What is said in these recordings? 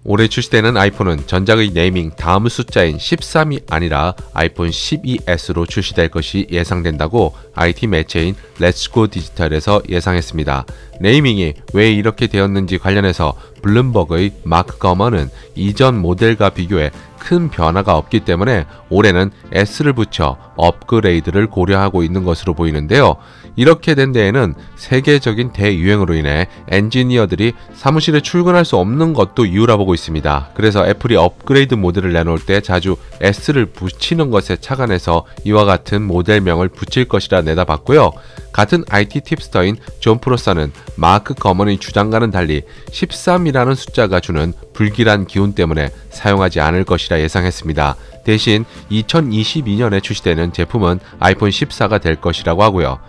올해 출시되는 아이폰은 전작의 네이밍 다음 숫자인 13이 아니라 아이폰 12S로 출시될 것이 예상된다고 IT 매체인 렛츠고 디지털에서 예상했습니다. 네이밍이 왜 이렇게 되었는지 관련해서 블룸버그의 마크 거먼은 이전 모델과 비교해 큰 변화가 없기 때문에 올해는 S를 붙여 업그레이드를 고려하고 있는 것으로 보이는데요. 이렇게 된 데에는 세계적인 대유행으로 인해 엔지니어들이 사무실에 출근할 수 없는 것도 이유라 보고 있습니다. 그래서 애플이 업그레이드 모델을 내놓을 때 자주 S를 붙이는 것에 착안해서 이와 같은 모델명을 붙일 것이라 내다봤고요. 같은 IT 팁스터인 존 프로서는 마크 거먼의 주장과는 달리 13이라는 숫자가 주는 불길한 기운 때문에 사용하지 않을 것이라 예상했습니다. 대신 2022년에 출시되는 제품은 아이폰 14가 될 것이라고 하고요.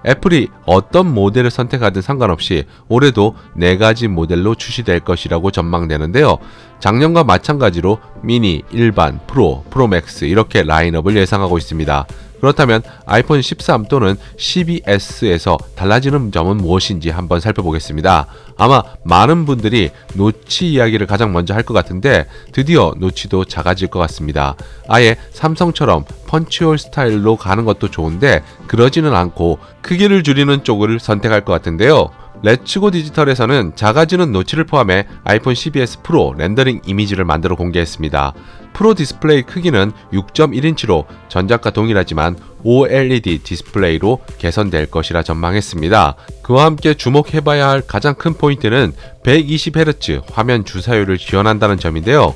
애플이 어떤 모델을 선택하든 상관없이 올해도 4가지 모델로 출시될 것이라고 전망되는데요. 작년과 마찬가지로 미니, 일반, 프로, 프로맥스 이렇게 라인업을 예상하고 있습니다. 그렇다면 아이폰 13 또는 12S에서 달라지는 점은 무엇인지 한번 살펴보겠습니다. 아마 많은 분들이 노치 이야기를 가장 먼저 할 것 같은데 드디어 노치도 작아질 것 같습니다. 아예 삼성처럼 펀치홀 스타일로 가는 것도 좋은데 그러지는 않고 크기를 줄이는 쪽을 선택할 것 같은데요. 렛츠고 디지털에서는 작아지는 노치를 포함해 아이폰 12S 프로 렌더링 이미지를 만들어 공개했습니다. 프로 디스플레이 크기는 6.1인치로 전작과 동일하지만 OLED 디스플레이로 개선될 것이라 전망했습니다. 그와 함께 주목해봐야 할 가장 큰 포인트는 120Hz 화면 주사율을 지원한다는 점인데요.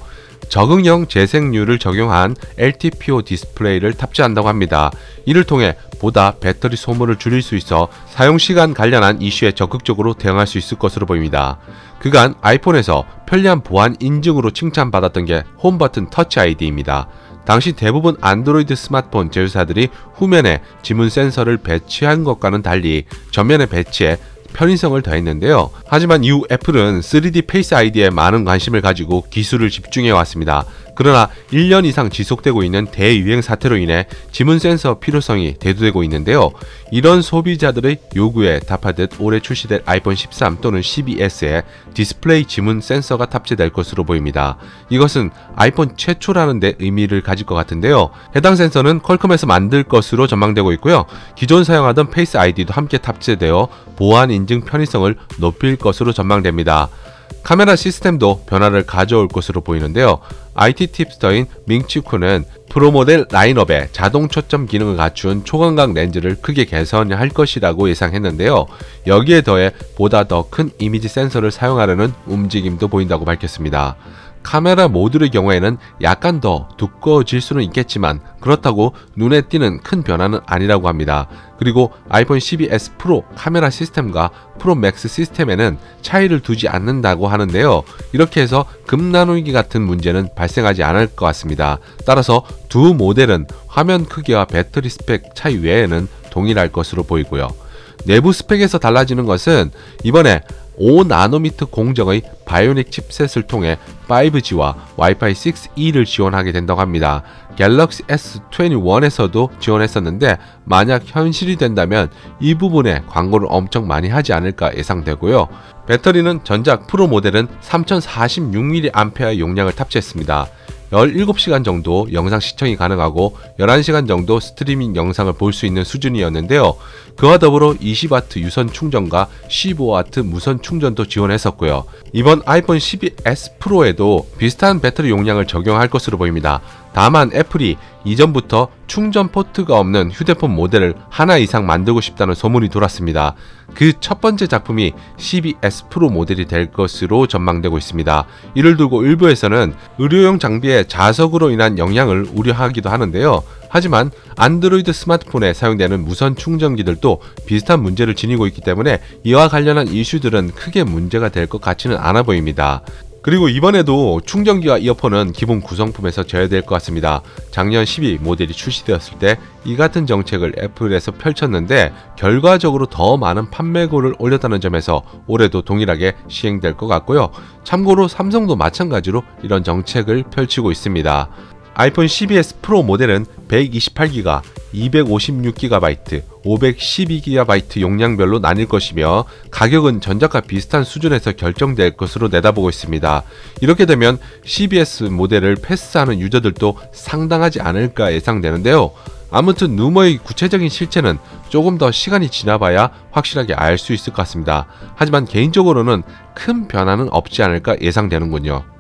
적응형 재생률을 적용한 LTPO 디스플레이를 탑재한다고 합니다. 이를 통해 보다 배터리 소모를 줄일 수 있어 사용시간 관련한 이슈에 적극적으로 대응할 수 있을 것으로 보입니다. 그간 아이폰에서 편리한 보안 인증으로 칭찬받았던 게 홈버튼 터치 아이디입니다. 당시 대부분 안드로이드 스마트폰 제휴사들이 후면에 지문 센서를 배치한 것과는 달리 전면에 배치해 편의성을 더했는데요. 하지만 이후 애플은 3D 페이스 아이디에 많은 관심을 가지고 기술을 집중해 왔습니다. 그러나 1년 이상 지속되고 있는 대유행 사태로 인해 지문 센서 필요성이 대두되고 있는데요. 이런 소비자들의 요구에 답하듯 올해 출시될 아이폰 13 또는 12S에 디스플레이 지문 센서가 탑재될 것으로 보입니다. 이것은 아이폰 최초라는 데 의미를 가질 것 같은데요. 해당 센서는 퀄컴에서 만들 것으로 전망되고 있고요. 기존 사용하던 페이스 아이디도 함께 탑재되어 보안 인증 편의성을 높일 것으로 전망됩니다. 카메라 시스템도 변화를 가져올 것으로 보이는데요. IT 팁스터인 밍치쿠는 프로 모델 라인업에 자동 초점 기능을 갖춘 초광각 렌즈를 크게 개선할 것이라고 예상했는데요. 여기에 더해 보다 더 큰 이미지 센서를 사용하려는 움직임도 보인다고 밝혔습니다. 카메라 모듈의 경우에는 약간 더 두꺼워질 수는 있겠지만 그렇다고 눈에 띄는 큰 변화는 아니라고 합니다. 그리고 아이폰 12S 프로 카메라 시스템과 프로 맥스 시스템에는 차이를 두지 않는다고 하는데요. 이렇게 해서 급 나누기 같은 문제는 발생하지 않을 것 같습니다. 따라서 두 모델은 화면 크기와 배터리 스펙 차이 외에는 동일할 것으로 보이고요. 내부 스펙에서 달라지는 것은 이번에 5나노미터 공정의 바이오닉 칩셋을 통해 5G와 와이파이 6E를 지원하게 된다고 합니다. 갤럭시 S21에서도 지원했었는데 만약 현실이 된다면 이 부분에 광고를 엄청 많이 하지 않을까 예상되고요. 배터리는 전작 프로 모델은 3046mAh 용량을 탑재했습니다. 17시간 정도 영상 시청이 가능하고 11시간 정도 스트리밍 영상을 볼 수 있는 수준이었는데요. 그와 더불어 20W 유선 충전과 15W 무선 충전도 지원했었고요. 이번 아이폰 12S 프로에도 비슷한 배터리 용량을 적용할 것으로 보입니다. 다만 애플이 이전부터 충전 포트가 없는 휴대폰 모델을 하나 이상 만들고 싶다는 소문이 돌았습니다. 그 첫 번째 작품이 12S 프로 모델이 될 것으로 전망되고 있습니다. 이를 두고 일부에서는 의료용 장비의 자석으로 인한 영향을 우려하기도 하는데요. 하지만 안드로이드 스마트폰에 사용되는 무선 충전기들도 비슷한 문제를 지니고 있기 때문에 이와 관련한 이슈들은 크게 문제가 될 것 같지는 않아 보입니다. 그리고 이번에도 충전기와 이어폰은 기본 구성품에서 제외될 것 같습니다. 작년 12 모델이 출시되었을 때 이 같은 정책을 애플에서 펼쳤는데 결과적으로 더 많은 판매고를 올렸다는 점에서 올해도 동일하게 시행될 것 같고요. 참고로 삼성도 마찬가지로 이런 정책을 펼치고 있습니다. 아이폰 12S 프로 모델은 128GB, 256GB, 512GB 용량별로 나뉠 것이며 가격은 전작과 비슷한 수준에서 결정될 것으로 내다보고 있습니다. 이렇게 되면 CBS 모델을 패스하는 유저들도 상당하지 않을까 예상되는데요. 아무튼 루머의 구체적인 실체는 조금 더 시간이 지나봐야 확실하게 알 수 있을 것 같습니다. 하지만 개인적으로는 큰 변화는 없지 않을까 예상되는군요.